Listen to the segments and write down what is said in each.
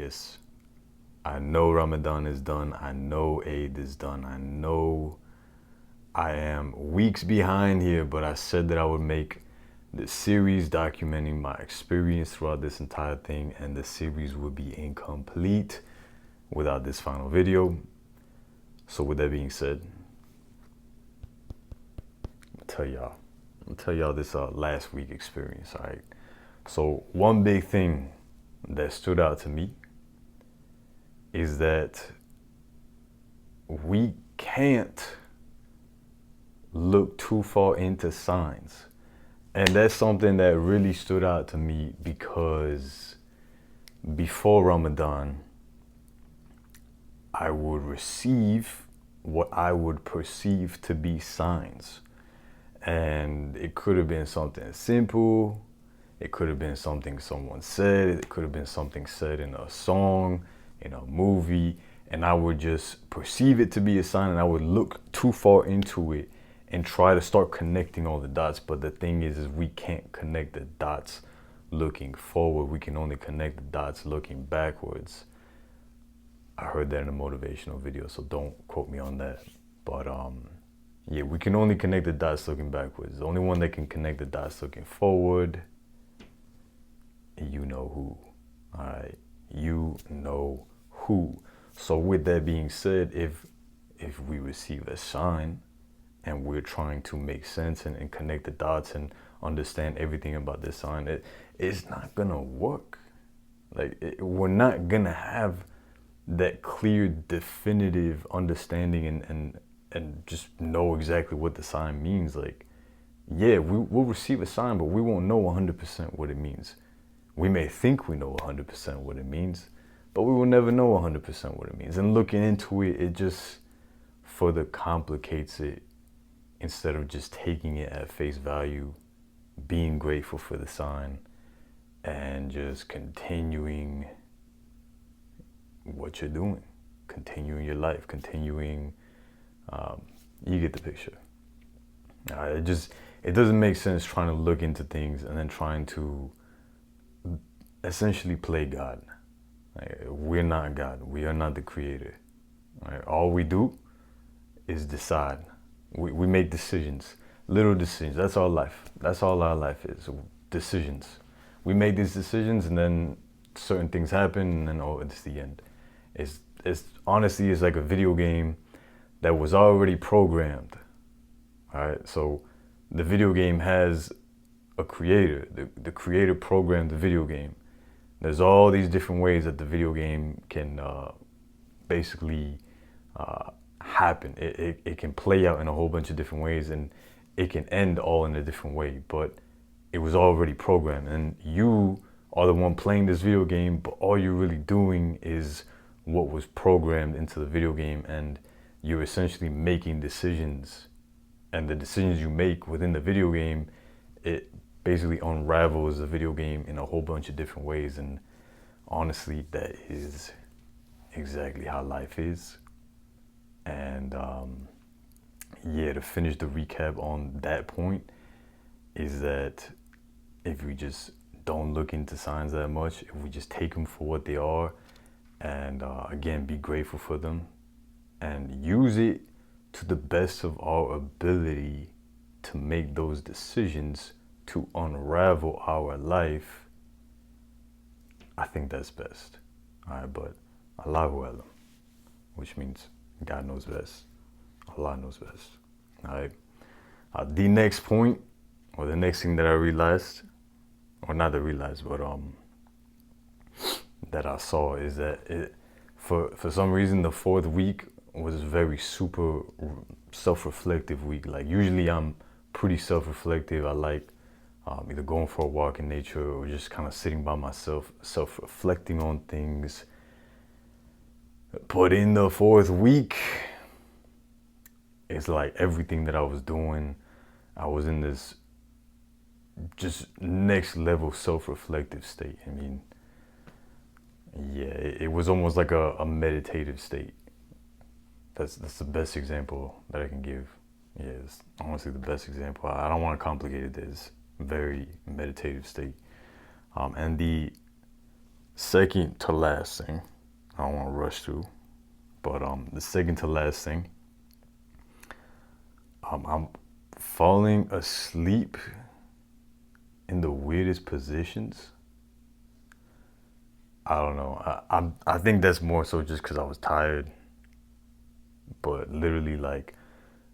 yes, I know Ramadan is done. I know Eid is done. I know I am weeks behind here, but I said that I would make the series documenting my experience throughout this entire thing, and the series would be incomplete without this final video. So with that being said, I'm gonna tell y'all this last week experience, all right? So one big thing that stood out to me is that we can't look too far into signs. And that's something that really stood out to me, because before Ramadan, I would receive what I would perceive to be signs. And it could have been something simple. It could have been something someone said. It could have been something said in a song, in a movie. And I would just perceive it to be a sign, and I would look too far into it and try to start connecting all the dots. But the thing is we can't connect the dots looking forward. We can only connect the dots looking backwards. I heard that in a motivational video, so don't quote me on that. But yeah, we can only connect the dots looking backwards. The only one that can connect the dots looking forward, you know who. All right, you know who. So with that being said, if we receive a sign and we're trying to make sense and connect the dots and understand everything about this sign, it's not gonna work. We're not gonna have that clear, definitive understanding and just know exactly what the sign means. Yeah, we'll receive a sign, but we won't know 100% what it means. We may think we know 100% what it means, but we will never know 100% what it means. And looking into it, it just further complicates it, instead of just taking it at face value, being grateful for the sign, and just continuing what you're doing, continuing your life, continuing, you get the picture. It doesn't make sense trying to look into things and then trying to essentially play God. We're not God. We are not the creator. Right? All we do is decide. We make decisions, little decisions. That's our life. That's all our life is, decisions. We make these decisions, and then certain things happen, and then it's the end. It's honestly, it's like a video game that was already programmed. All right, so the video game has a creator. The creator programmed the video game. There's all these different ways that the video game can basically happen. It can play out in a whole bunch of different ways, and it can end all in a different way, but it was already programmed, and you are the one playing this video game, but all you're really doing is what was programmed into the video game, and you're essentially making decisions, and the decisions you make within the video game, it basically unravels the video game in a whole bunch of different ways. And honestly, that is exactly how life is. And yeah, to finish the recap on that point, is that if we just don't look into signs that much, if we just take them for what they are, and again, be grateful for them and use it to the best of our ability to make those decisions to unravel our life, I think that's best. All right, but Allahu Alam, which means God knows best. Allah knows best. All right. The next point, or the next thing that I realized, or not that I realized, but that I saw, is that for some reason the fourth week was a very super self-reflective week. Like usually I'm pretty self-reflective. I like either going for a walk in nature or just kind of sitting by myself, self-reflecting on things. But in the fourth week, it's like everything that I was doing, I was in this just next level self-reflective state. I mean, yeah, it was almost like a meditative state. That's the best example that I can give. Yeah, it's honestly the best example. I don't want to complicate it. It's very meditative state. And the second to last thing, I don't want to rush through, but the second to last thing, I'm falling asleep in the weirdest positions. I don't know. I think that's more so just because I was tired. But literally, like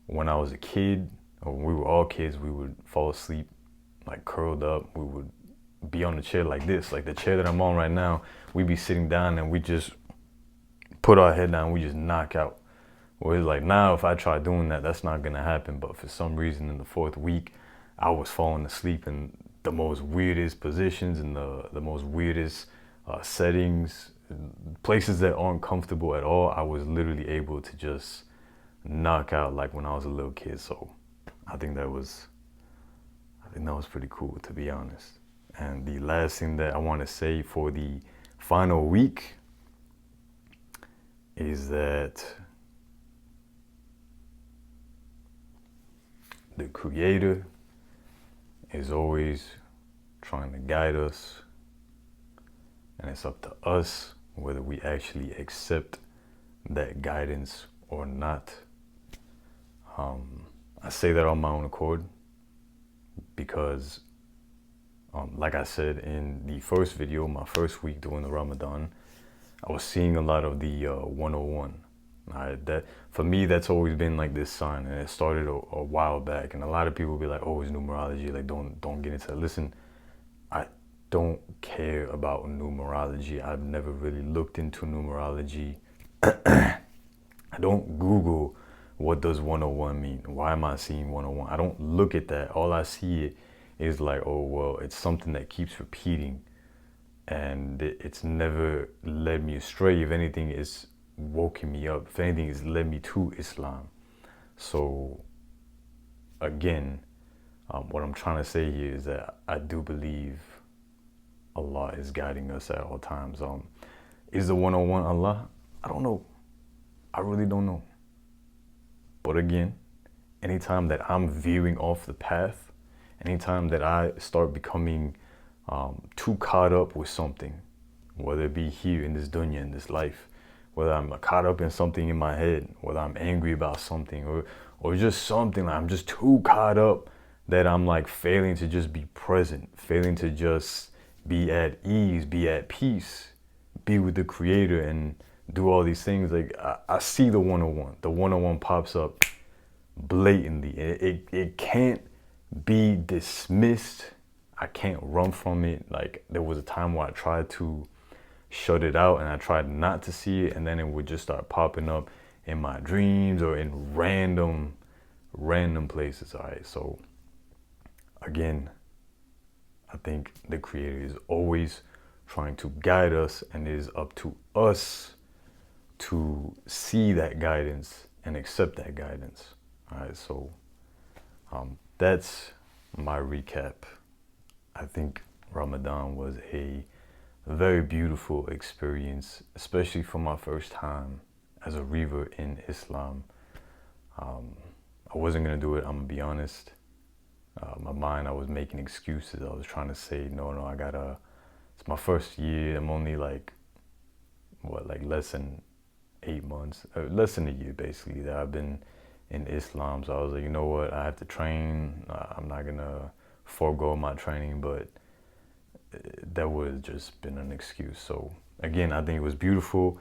when I was a kid, or when we were all kids, we would fall asleep like curled up. We would be on the chair like this, like the chair that I'm on right now. We'd be sitting down and we just put our head down. We just knock out. Well, it's like now, if I try doing that, that's not gonna happen. But for some reason, in the fourth week, I was falling asleep in the most weirdest positions and the most weirdest settings, places that aren't comfortable at all. I was literally able to just knock out like when I was a little kid. So I think that was pretty cool, to be honest. And the last thing that I want to say for the final week is that the Creator is always trying to guide us, and it's up to us whether we actually accept that guidance or not. I say that on my own accord because, like I said in the first video, my first week doing the Ramadan, I was seeing a lot of the 101. That for me, that's always been like this sign, and it started a while back. And a lot of people be like, "Oh, it's numerology. Like, don't get into it." Listen, I don't care about numerology. I've never really looked into numerology. I don't Google what does 101 mean. Why am I seeing 101? I don't look at that. All I see is like, oh well, it's something that keeps repeating, and it's never led me astray. If anything, it's woken me up. If anything, it's led me to Islam. So again, what I'm trying to say here is that I do believe Allah is guiding us at all times. Is the 101 Allah? I don't know. I really don't know. But again, anytime that I'm veering off the path, anytime that I start becoming too caught up with something, whether it be here in this dunya, in this life, whether I'm caught up in something in my head, whether I'm angry about something, or just something, like I'm just too caught up that I'm like failing to just be present, failing to just be at ease, be at peace, be with the Creator and do all these things. Like I see the 101. The 101 pops up blatantly. It can't be dismissed. I can't run from it. Like there was a time where I tried to shut it out and I tried not to see it, and then it would just start popping up in my dreams or in random places. All right, so again, I think the Creator is always trying to guide us, and it is up to us to see that guidance and accept that guidance. All right, so that's my recap. I think Ramadan was a very beautiful experience, especially for my first time as a revert in Islam. I wasn't gonna do it, I'm gonna be honest. My mind, I was making excuses. I was trying to say, no, it's my first year. I'm only like less than 8 months, less than a year basically that I've been in Islam. So I was like, you know what, I have to train. I'm not gonna forego my training, but that would have just been an excuse. So again, I think it was beautiful.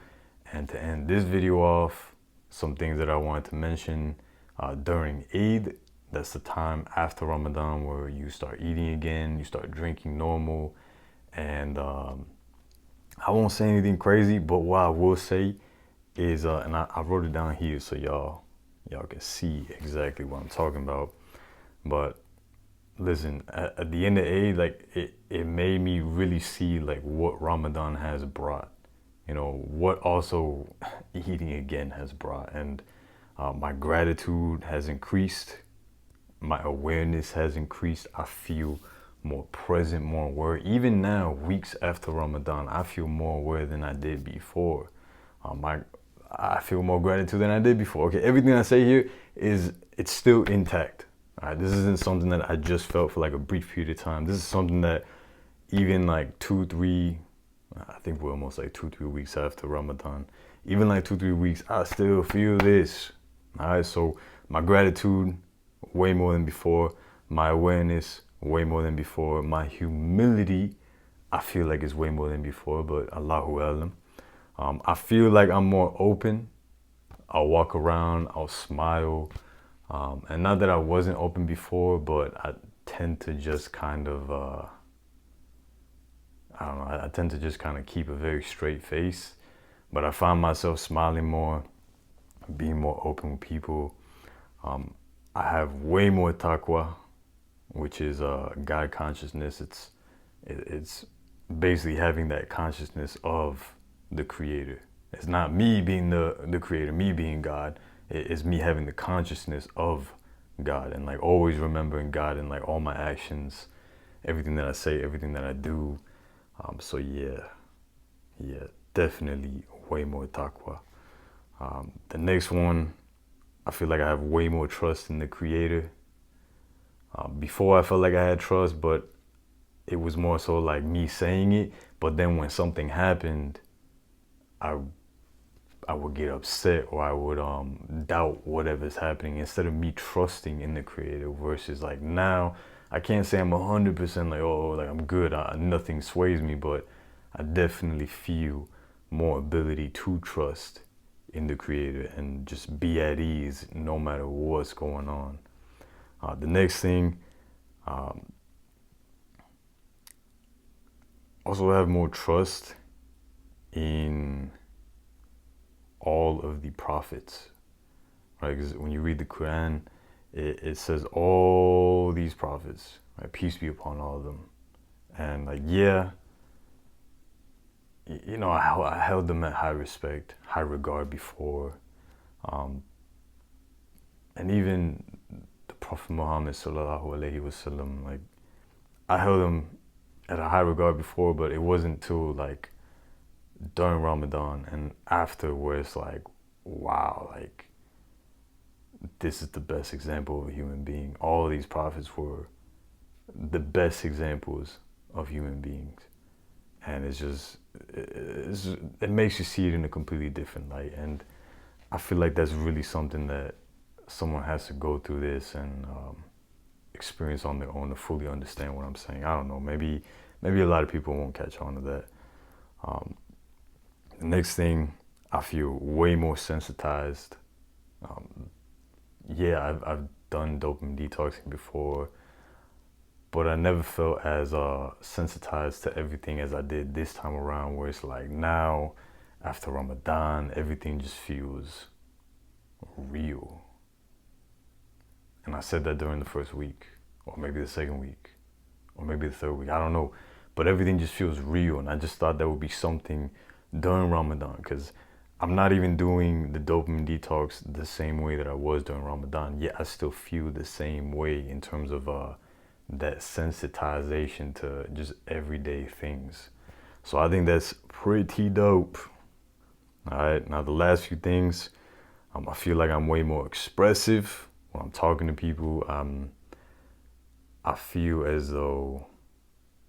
And to end this video off, some things that I wanted to mention during Eid. That's the time after Ramadan where you start eating again, you start drinking normal. And I won't say anything crazy, but what I will say is, and I wrote it down here so y'all can see exactly what I'm talking about. But listen, at the end of Eid, like it made me really see like what Ramadan has brought, you know, what also eating again has brought. And my gratitude has increased. My awareness has increased. I feel more present, more aware. Even now, weeks after Ramadan, I feel more aware than I did before. I feel more gratitude than I did before. Okay, everything I say here it's still intact. All right, this isn't something that I just felt for like a brief period of time. This is something that even like 2, 3, I think we're almost like 2, 3 weeks after Ramadan. Even like 2, 3 weeks, I still feel this. All right, so my gratitude, way more than before. My awareness, way more than before. My humility, I feel like it's way more than before, but Allahu Alam. I feel like I'm more open. I'll walk around, I'll smile. And not that I wasn't open before, but I tend to just kind of, I don't know, I tend to just kind of keep a very straight face. But I find myself smiling more, being more open with people. I have way more taqwa, which is God consciousness. It's basically having that consciousness of the Creator. It's not me being the Creator, me being God. It's me having the consciousness of God and like always remembering God in like all my actions, everything that I say, everything that I do. So yeah, definitely way more taqwa. The next one, I feel like I have way more trust in the Creator. Before I felt like I had trust, but it was more so like me saying it. But then when something happened, I would get upset or I would doubt whatever's happening instead of me trusting in the Creator. Versus like now, I can't say I'm 100% like, oh, like I'm good. Nothing sways me, but I definitely feel more ability to trust in the Creator and just be at ease no matter what's going on. The next thing, also have more trust in all of the prophets, right? Because when you read the Quran, it says all these prophets, right? Peace be upon all of them. And like, yeah, you know, I held them at high respect, high regard before. And even the Prophet Muhammad sallallahu alaihi wasallam, like I held him at a high regard before, but it wasn't till like during Ramadan and after where it's like, wow, like this is the best example of a human being. All of these prophets were the best examples of human beings. And it makes you see it in a completely different light. And I feel like that's really something that someone has to go through this and experience on their own to fully understand what I'm saying. I don't know, maybe a lot of people won't catch on to that. The next thing, I feel way more sensitized. Yeah, I've done dopamine detoxing before, but I never felt as sensitized to everything as I did this time around, where it's like now, after Ramadan, everything just feels real. And I said that during the first week, or maybe the second week, or maybe the third week, I don't know. But everything just feels real, and I just thought that would be something during Ramadan, because I'm not even doing the dopamine detox the same way that I was during Ramadan, yet I still feel the same way in terms of that sensitization to just everyday things. So I think that's pretty dope. All right, now the last few things, I feel like I'm way more expressive when I'm talking to people. I feel as though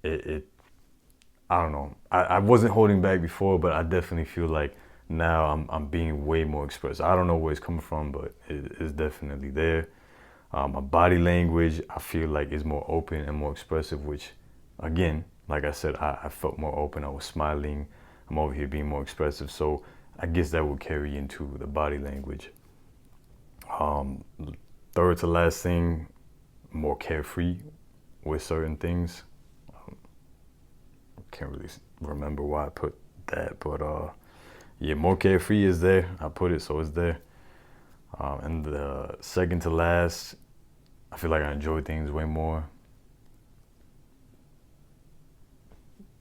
I don't know. I wasn't holding back before, but I definitely feel like now I'm being way more expressive. I don't know where it's coming from, but it's definitely there. My body language, I feel like, is more open and more expressive, which, again, like I said, I felt more open. I was smiling. I'm over here being more expressive. So I guess that will carry into the body language. Third to last thing, more carefree with certain things. Can't really remember why I put that, but yeah, more carefree is there. I put it, so it's there. And the second to last, I feel like I enjoy things way more.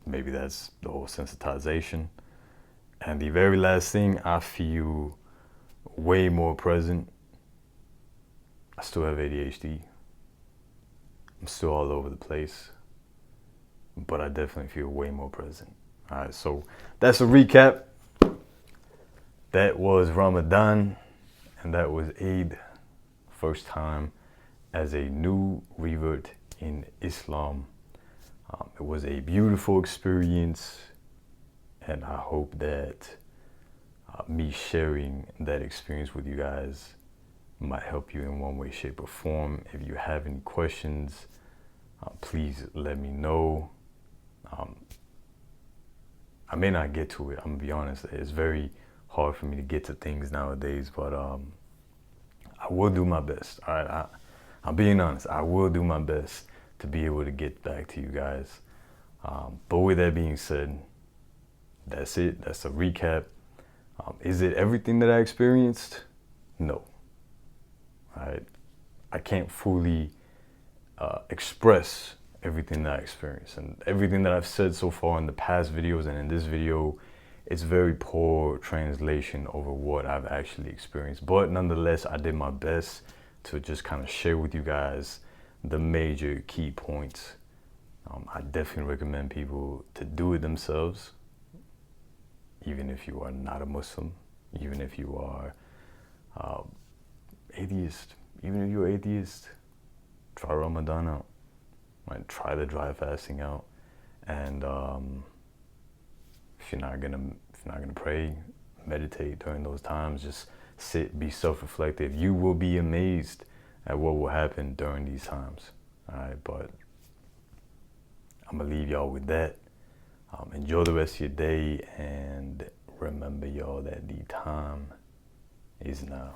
Maybe that's the whole sensitization. And the very last thing, I feel way more present. I still have ADHD. I'm still all over the place, but I definitely feel way more present. All right, so that's a recap. That was Ramadan, and that was Eid. First time as a new revert in Islam. It was a beautiful experience. And I hope that me sharing that experience with you guys might help you in one way, shape, or form. If you have any questions, please let me know. I may not get to it, I'm gonna be honest. It's very hard for me to get to things nowadays, but I will do my best. All right, I'm being honest. I will do my best to be able to get back to you guys. But with that being said, that's it. That's a recap. Is it everything that I experienced? No. All right. I can't fully express everything that I experienced, and everything that I've said so far in the past videos and in this video, it's very poor translation over what I've actually experienced. But nonetheless, I did my best to just kind of share with you guys the major key points. I definitely recommend people to do it themselves, even if you are not a Muslim, even if you are atheist, even if you're atheist, try Ramadan out. Right, try the dry fasting out, and if you're not gonna pray, meditate during those times. Just sit, be self-reflective. You will be amazed at what will happen during these times. All right, but I'm gonna leave y'all with that. Enjoy the rest of your day, and remember, y'all, that the time is now.